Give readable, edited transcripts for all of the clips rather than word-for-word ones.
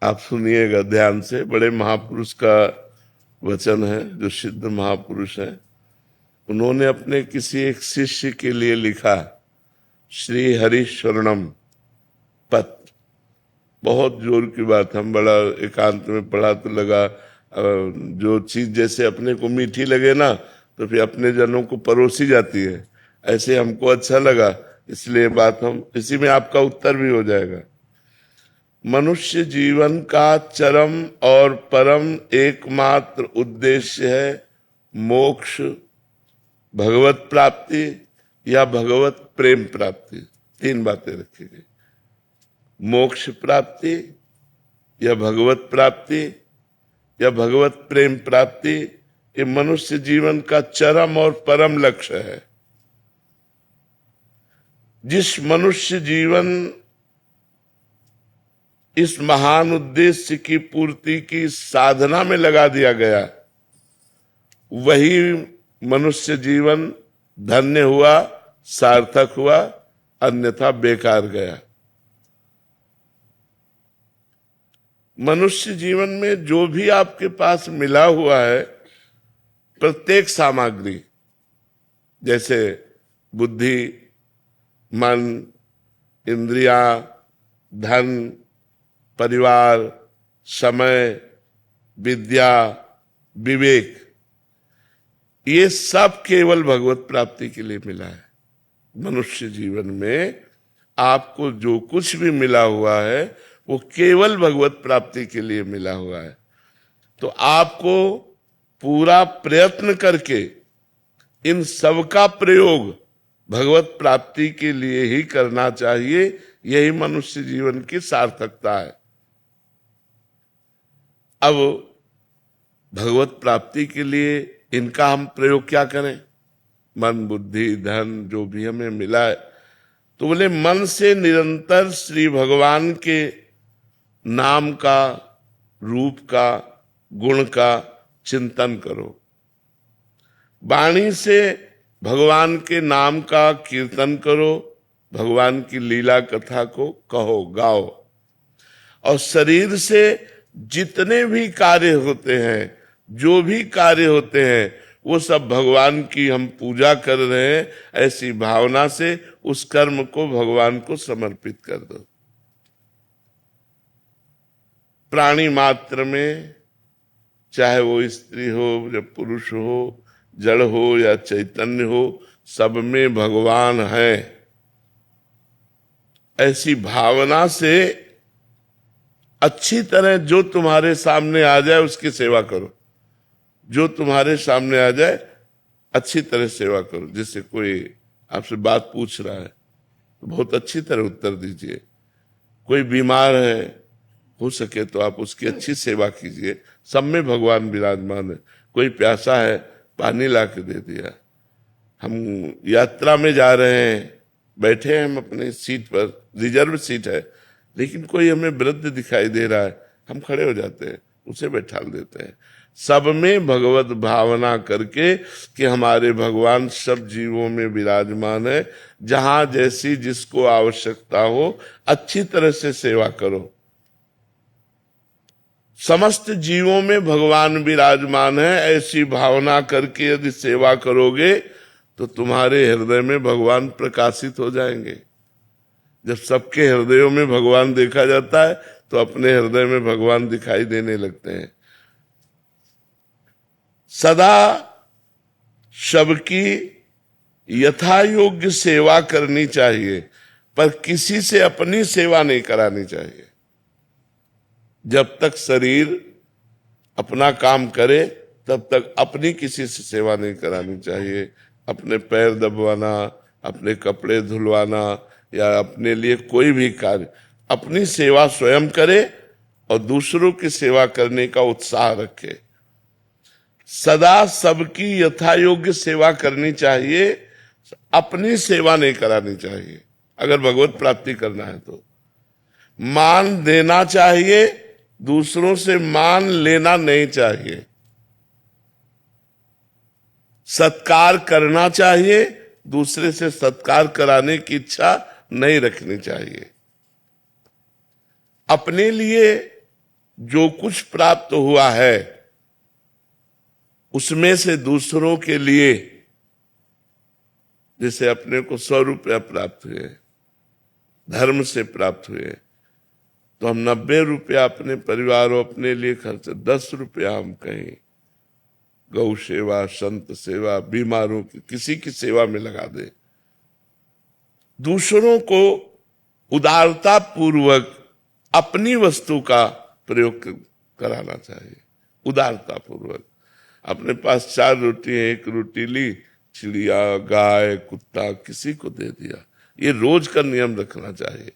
आप सुनिएगा ध्यान से, बड़े महापुरुष का वचन है, जो सिद्ध महापुरुष है। उन्होंने अपने किसी एक शिष्य के लिए लिखा, श्री हरि शरणम पत। बहुत जोर की बात, हम बड़ा एकांत में पढ़ा तो लगा जो चीज जैसे अपने को मीठी लगे ना, तो फिर अपने जनों को परोसी जाती है। ऐसे हमको अच्छा लगा, इसलिए बात हम इसी में आपका उत्तर भी हो जाएगा। मनुष्य जीवन का चरम और परम एकमात्र उद्देश्य है मोक्ष, भगवत प्राप्ति या भगवत प्रेम प्राप्ति। तीन बातें रखी गई, मोक्ष प्राप्ति या भगवत प्राप्ति या भगवत प्रेम प्राप्ति। ये मनुष्य जीवन का चरम और परम लक्ष्य है। जिस मनुष्य जीवन इस महान उद्देश्य की पूर्ति की साधना में लगा दिया गया, वही मनुष्य जीवन धन्य हुआ, सार्थक हुआ, अन्यथा बेकार गया। मनुष्य जीवन में जो भी आपके पास मिला हुआ है, प्रत्येक सामग्री, जैसे बुद्धि, मन, इंद्रियां, धन, परिवार, समय, विद्या, विवेक, ये सब केवल भगवत प्राप्ति के लिए मिला है। मनुष्य जीवन में आपको जो कुछ भी मिला हुआ है वो केवल भगवत प्राप्ति के लिए मिला हुआ है। तो आपको पूरा प्रयत्न करके इन सब का प्रयोग भगवत प्राप्ति के लिए ही करना चाहिए। यही मनुष्य जीवन की सार्थकता है। अब भगवत प्राप्ति के लिए इनका हम प्रयोग क्या करें? मन, बुद्धि, धन जो भी हमें मिला है, तो बोले मन से निरंतर श्री भगवान के नाम का, रूप का, गुण का चिंतन करो। वाणी से भगवान के नाम का कीर्तन करो, भगवान की लीला कथा को कहो, गाओ। और शरीर से जितने भी कार्य होते हैं, जो भी कार्य होते हैं, वो सब भगवान की हम पूजा कर रहे हैं, ऐसी भावना से उस कर्म को भगवान को समर्पित कर दो। प्राणी मात्र में, चाहे वो स्त्री हो या पुरुष हो, जड़ हो या चैतन्य हो, सब में भगवान है। ऐसी भावना से अच्छी तरह जो तुम्हारे सामने आ जाए उसकी सेवा करो। जो तुम्हारे सामने आ जाए अच्छी तरह सेवा करो। जैसे कोई आपसे बात पूछ रहा है तो बहुत अच्छी तरह उत्तर दीजिए। कोई बीमार है, हो सके तो आप उसकी अच्छी सेवा कीजिए। सब में भगवान विराजमान है। कोई प्यासा है, पानी ला के दे दिया। हम यात्रा में जा रहे हैं, बैठे हैं हम अपनी सीट पर, रिजर्व सीट है, लेकिन कोई हमें वृद्ध दिखाई दे रहा है, हम खड़े हो जाते हैं, उसे बैठा देते हैं। सब में भगवत भावना करके कि हमारे भगवान सब जीवों में विराजमान है। जहां जैसी जिसको आवश्यकता हो अच्छी तरह से सेवा करो। समस्त जीवों में भगवान विराजमान है, ऐसी भावना करके यदि सेवा करोगे तो तुम्हारे हृदय में भगवान प्रकाशित हो जाएंगे। जब सबके हृदयों में भगवान देखा जाता है तो अपने हृदय में भगवान दिखाई देने लगते हैं। सदा सबकी यथा योग्य सेवा करनी चाहिए, पर किसी से अपनी सेवा नहीं करानी चाहिए। जब तक शरीर अपना काम करे तब तक अपनी किसी से सेवा नहीं करानी चाहिए। अपने पैर दबवाना, अपने कपड़े धुलवाना या अपने लिए कोई भी कार्य, अपनी सेवा स्वयं करे और दूसरों की सेवा करने का उत्साह रखे। सदा सबकी यथा योग्य सेवा करनी चाहिए, अपनी सेवा नहीं करानी चाहिए। अगर भगवत प्राप्ति करना है तो मान देना चाहिए, दूसरों से मान लेना नहीं चाहिए। सत्कार करना चाहिए, दूसरे से सत्कार कराने की इच्छा नहीं रखनी चाहिए। अपने लिए जो कुछ प्राप्त हुआ है उसमें से दूसरों के लिए, जैसे अपने को 100 रुपया प्राप्त हुए, धर्म से प्राप्त हुए, तो हम 90 रुपया अपने परिवार और अपने लिए खर्च, 10 रुपया हम कहीं गौ सेवा, संत सेवा, बीमारों की किसी की सेवा में लगा दे। दूसरों को उदारता पूर्वक अपनी वस्तु का प्रयोग कराना चाहिए। उदारता पूर्वक अपने पास 4 रोटी है, 1 रोटी ली, चिड़िया, गाय, कुत्ता किसी को दे दिया, ये रोज का नियम रखना चाहिए।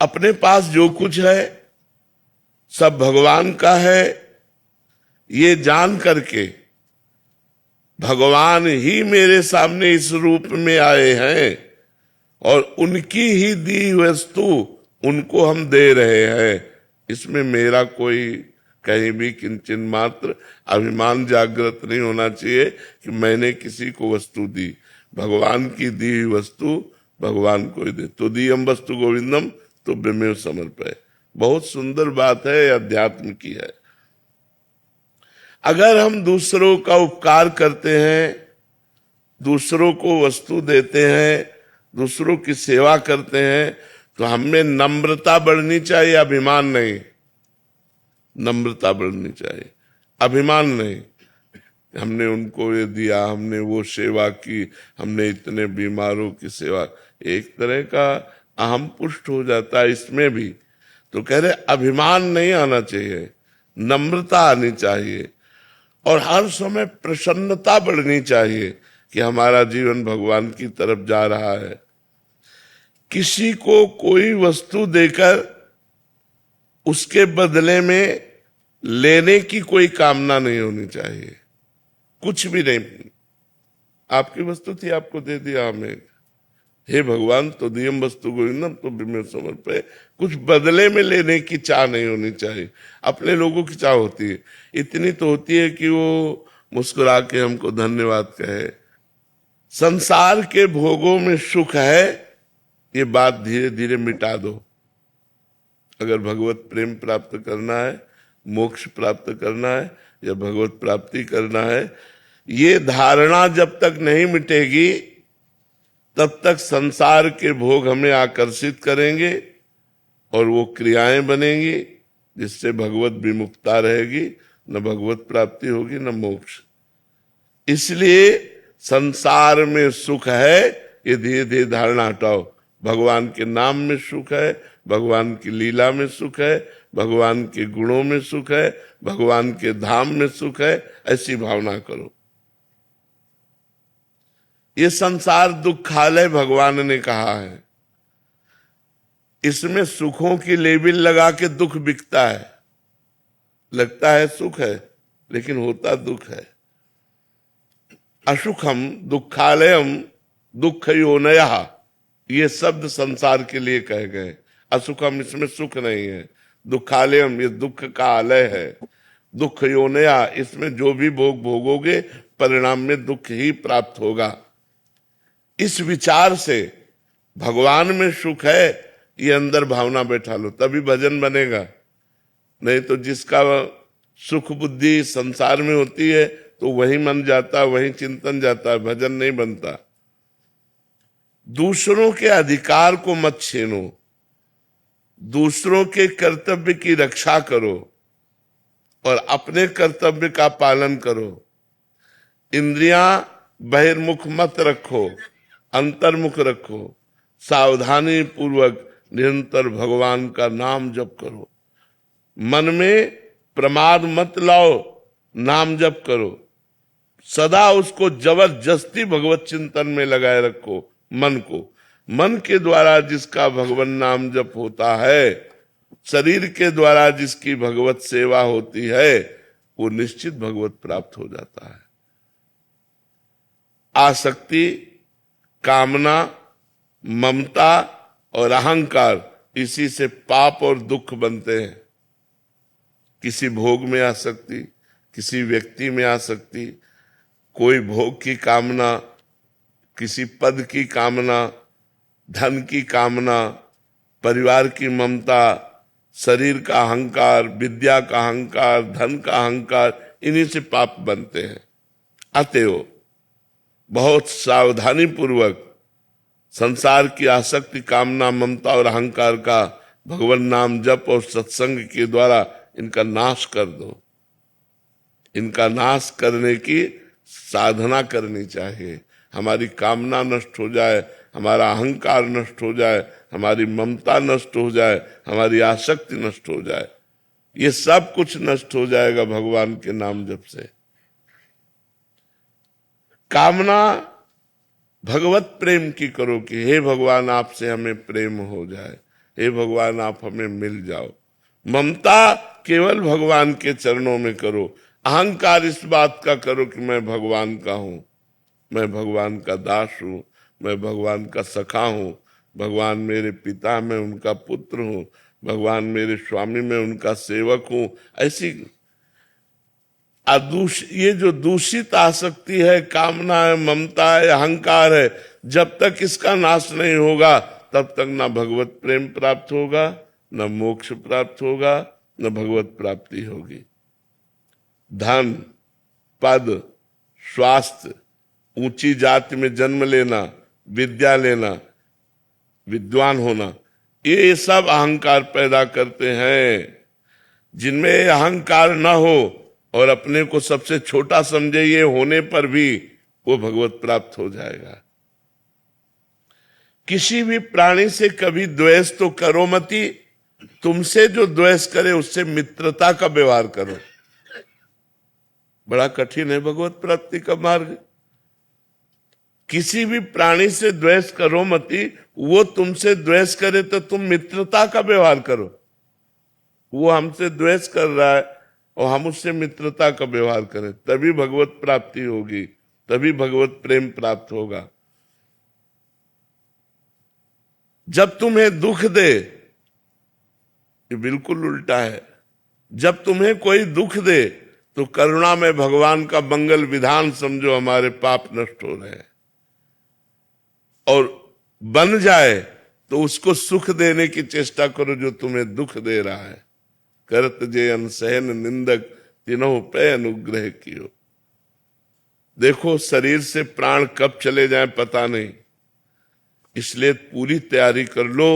अपने पास जो कुछ है सब भगवान का है, ये जान करके भगवान ही मेरे सामने इस रूप में आए हैं और उनकी ही दी वस्तु उनको हम दे रहे हैं, इसमें मेरा कोई कहीं भी किंचन मात्र अभिमान जागृत नहीं होना चाहिए कि मैंने किसी को वस्तु दी। भगवान की दी हुई वस्तु भगवान को ही दे। तो दीयम वस्तु गोविंदम तो ब्रह्मेव समर्पय। बहुत सुंदर बात है, अध्यात्म की है। अगर हम दूसरों का उपकार करते हैं, दूसरों को वस्तु देते हैं, दूसरों की सेवा करते हैं, तो हमें नम्रता बढ़नी चाहिए, अभिमान नहीं। नम्रता बढ़नी चाहिए, अभिमान नहीं। हमने उनको ये दिया, हमने वो सेवा की, हमने इतने बीमारों की सेवा, एक तरह का अहम पुष्ट हो जाता है इसमें भी। तो कह रहे अभिमान नहीं आना चाहिए, नम्रता आनी चाहिए और हर समय प्रसन्नता बढ़नी चाहिए कि हमारा जीवन भगवान की तरफ जा रहा है। किसी को कोई वस्तु देकर उसके बदले में लेने की कोई कामना नहीं होनी चाहिए, कुछ भी नहीं। आपकी वस्तु थी, आपको दे दिया हमें, हे भगवान तो दियम वस्तु गोविंदम तो ब्रह्मेव समर्पय। कुछ बदले में लेने की चाह नहीं होनी चाहिए। अपने लोगों की चाह होती है, इतनी तो होती है कि वो मुस्कुरा के हमको धन्यवाद कहे। संसार के भोगों में सुख है, ये बात धीरे धीरे मिटा दो। अगर भगवत प्रेम प्राप्त करना है, मोक्ष प्राप्त करना है या भगवत प्राप्ति करना है, ये धारणा जब तक नहीं मिटेगी तब तक संसार के भोग हमें आकर्षित करेंगे और वो क्रियाएं बनेंगी जिससे भगवत विमुक्ता रहेगी, न भगवत प्राप्ति होगी न मोक्ष। इसलिए संसार में सुख है, ये धीरे धीरे धारणा हटाओ। भगवान के नाम में सुख है, भगवान की लीला में सुख है, भगवान के गुणों में सुख है, भगवान के धाम में सुख है, ऐसी भावना करो। ये संसार दुखालय भगवान ने कहा है, इसमें सुखों की लेबिल लगा के दुख बिकता है। लगता है सुख है लेकिन होता दुख है। असुखम दुखालयम दुख योनयः, ये शब्द संसार के लिए कहे गए। असुखम, इसमें सुख नहीं है। दुखालयम, ये दुख का आलय है। दुख योनया, इसमें जो भी भोग भोगोगे परिणाम में दुख ही प्राप्त होगा। इस विचार से भगवान में सुख है, ये अंदर भावना बैठा लो, तभी भजन बनेगा। नहीं तो जिसका सुख बुद्धि संसार में होती है तो वही मन जाता, वही चिंतन जाता, भजन नहीं बनता। दूसरों के अधिकार को मत छीनो, दूसरों के कर्तव्य की रक्षा करो और अपने कर्तव्य का पालन करो। इंद्रियां बहिर्मुख मत रखो, अंतर्मुख रखो। सावधानी पूर्वक निरंतर भगवान का नाम जप करो। मन में प्रमाद मत लाओ, नाम जप करो। सदा उसको जबरदस्ती भगवत चिंतन में लगाए रखो मन को। मन के द्वारा जिसका भगवान नाम जप होता है, शरीर के द्वारा जिसकी भगवत सेवा होती है, वो निश्चित भगवत प्राप्त हो जाता है। आसक्ति, कामना, ममता और अहंकार, इसी से पाप और दुख बनते हैं। किसी भोग में आसक्ति, किसी व्यक्ति में आसक्ति, कोई भोग की कामना, किसी पद की कामना, धन की कामना, परिवार की ममता, शरीर का अहंकार, विद्या का अहंकार, धन का अहंकार, इन्हीं से पाप बनते हैं। अतएव बहुत सावधानी पूर्वक संसार की आसक्ति, कामना, ममता और अहंकार का भगवान नाम जप और सत्संग के द्वारा इनका नाश कर दो। इनका नाश करने की साधना करनी चाहिए। हमारी कामना नष्ट हो जाए, हमारा अहंकार नष्ट हो जाए, हमारी ममता नष्ट हो जाए, हमारी आसक्ति नष्ट हो जाए, ये सब कुछ नष्ट हो जाएगा भगवान के नाम जप से। कामना भगवत प्रेम की करो कि हे भगवान आपसे हमें प्रेम हो जाए, हे भगवान आप हमें मिल जाओ। ममता केवल भगवान के चरणों में करो। अहंकार इस बात का करो कि मैं भगवान का हूं, मैं भगवान का दास हूं, मैं भगवान का सखा हूं, भगवान मेरे पिता, मैं उनका पुत्र हूं, भगवान मेरे स्वामी, मैं उनका सेवक हूं। ऐसी ये जो दूषित आसक्ति है, कामना है, ममता है, अहंकार है, जब तक इसका नाश नहीं होगा तब तक ना भगवत प्रेम प्राप्त होगा, न मोक्ष प्राप्त होगा, न भगवत प्राप्ति होगी। धन, पद, स्वास्थ्य, ऊंची जाति में जन्म लेना, विद्या लेना, विद्वान होना, ये सब अहंकार पैदा करते हैं। जिनमें अहंकार न हो और अपने को सबसे छोटा समझे, ये होने पर भी वो भगवत प्राप्त हो जाएगा। किसी भी प्राणी से कभी द्वेष तो करो मती, तुमसे जो द्वेष करे उससे मित्रता का व्यवहार करो। बड़ा कठिन है भगवत प्राप्ति का मार्ग। किसी भी प्राणी से द्वेष करो मती, वो तुमसे द्वेष करे तो तुम मित्रता का व्यवहार करो। वो हमसे द्वेष कर रहा है और हम उससे मित्रता का व्यवहार करें, तभी भगवत प्राप्ति होगी, तभी भगवत प्रेम प्राप्त होगा। जब तुम्हें दुख दे, ये बिल्कुल उल्टा है। जब तुम्हें कोई दुख दे तो करुणा में भगवान का मंगल विधान समझो, हमारे पाप नष्ट हो रहे हैं। और बन जाए तो उसको सुख देने की चेष्टा करो जो तुम्हें दुख दे रहा है। करत जे अनसहन निंदक, तीनों पे अनुग्रह कियो। देखो शरीर से प्राण कब चले जाए पता नहीं, इसलिए पूरी तैयारी कर लो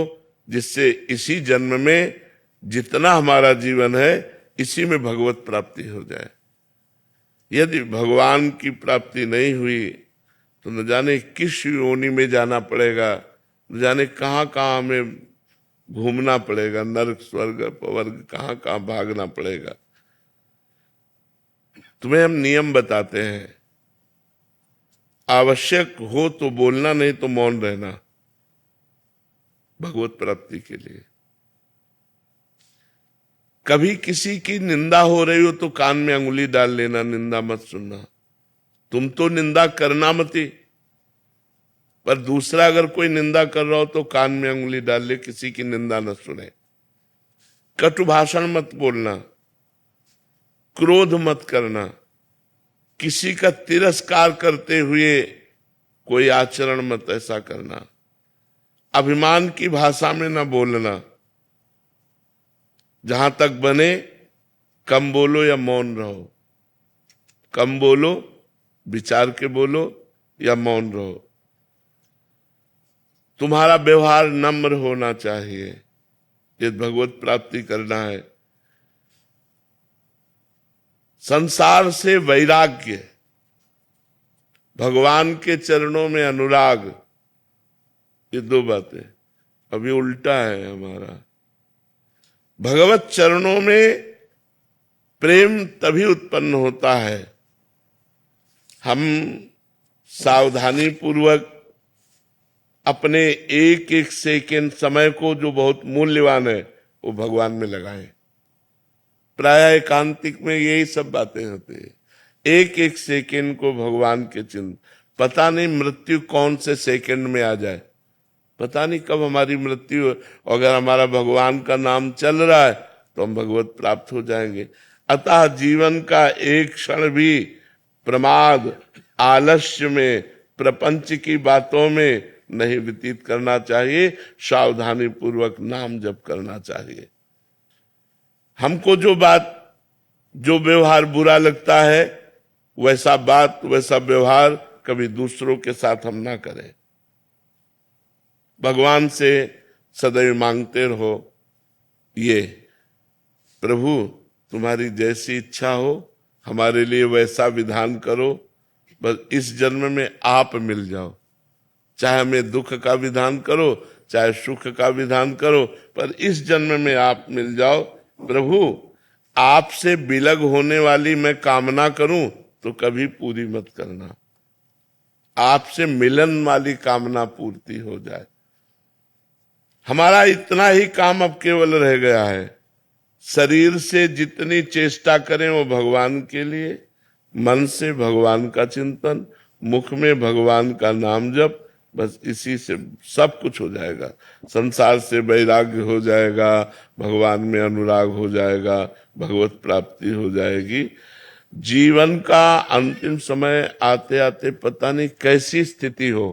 जिससे इसी जन्म में जितना हमारा जीवन है इसी में भगवत प्राप्ति हो जाए। यदि भगवान की प्राप्ति नहीं हुई तो न जाने किस योनि में जाना पड़ेगा, न जाने कहाँ कहाँ हमें घूमना पड़ेगा, नरक स्वर्ग अपवर्ग कहाँ कहाँ भागना पड़ेगा। तुम्हें हम नियम बताते हैं, आवश्यक हो तो बोलना, नहीं तो मौन रहना भगवत प्राप्ति के लिए। कभी किसी की निंदा हो रही हो तो कान में अंगुली डाल लेना, निंदा मत सुनना। तुम तो निंदा करना मत, पर दूसरा अगर कोई निंदा कर रहा हो तो कान में अंगुली डाल ले, किसी की निंदा न सुने। कटु भाषण मत बोलना, क्रोध मत करना, किसी का तिरस्कार करते हुए कोई आचरण मत ऐसा करना, अभिमान की भाषा में न बोलना। जहां तक बने कम बोलो या मौन रहो, कम बोलो, विचार के बोलो या मौन रहो। तुम्हारा व्यवहार नम्र होना चाहिए, ये भगवत प्राप्ति करना है। संसार से वैराग्य, भगवान के चरणों में अनुराग, ये दो बातें अभी उल्टा है हमारा। भगवत चरणों में प्रेम तभी उत्पन्न होता है हम सावधानी पूर्वक अपने एक एक सेकेंड समय को, जो बहुत मूल्यवान है, वो भगवान में लगाएं। प्राय एकांतिक में यही सब बातें होती है। एक एक सेकेंड को भगवान के चिंतन। पता नहीं मृत्यु कौन से सेकेंड में आ जाए, पता नहीं कब हमारी मृत्यु। अगर हमारा भगवान का नाम चल रहा है तो हम भगवत प्राप्त हो जाएंगे। अतः जीवन का एक क्षण भी प्रमाद, आलस्य में, प्रपंच की बातों में नहीं व्यतीत करना चाहिए। सावधानी पूर्वक नाम जप करना चाहिए। हमको जो व्यवहार बुरा लगता है, वैसा बात वैसा व्यवहार कभी दूसरों के साथ हम ना करें। भगवान से सदैव मांगते रहो, ये प्रभु तुम्हारी जैसी इच्छा हो, हमारे लिए वैसा विधान करो, बस इस जन्म में आप मिल जाओ। चाहे हमें दुख का विधान करो, चाहे सुख का विधान करो, पर इस जन्म में आप मिल जाओ। प्रभु आपसे विलग होने वाली मैं कामना करूं तो कभी पूरी मत करना, आपसे मिलन वाली कामना पूर्ति हो जाए। हमारा इतना ही काम अब केवल रह गया है, शरीर से जितनी चेष्टा करें वो भगवान के लिए, मन से भगवान का चिंतन, मुख में भगवान का नाम जप, बस इसी से सब कुछ हो जाएगा। संसार से वैराग्य हो जाएगा, भगवान में अनुराग हो जाएगा, भगवत प्राप्ति हो जाएगी। जीवन का अंतिम समय आते आते पता नहीं कैसी स्थिति हो,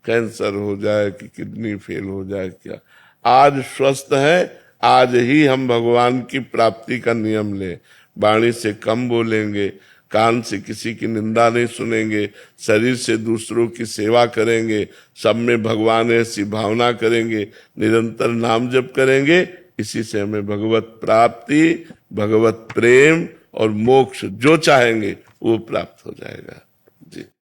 कैंसर हो जाए कि किडनी फेल हो जाए, क्या आज स्वस्थ है, आज ही हम भगवान की प्राप्ति का नियम लें। वाणी से कम बोलेंगे, कान से किसी की निंदा नहीं सुनेंगे, शरीर से दूसरों की सेवा करेंगे, सब में भगवान ऐसी भावना करेंगे, निरंतर नाम जप करेंगे। इसी से हमें भगवत प्राप्ति, भगवत प्रेम और मोक्ष जो चाहेंगे वो प्राप्त हो जाएगा। जी।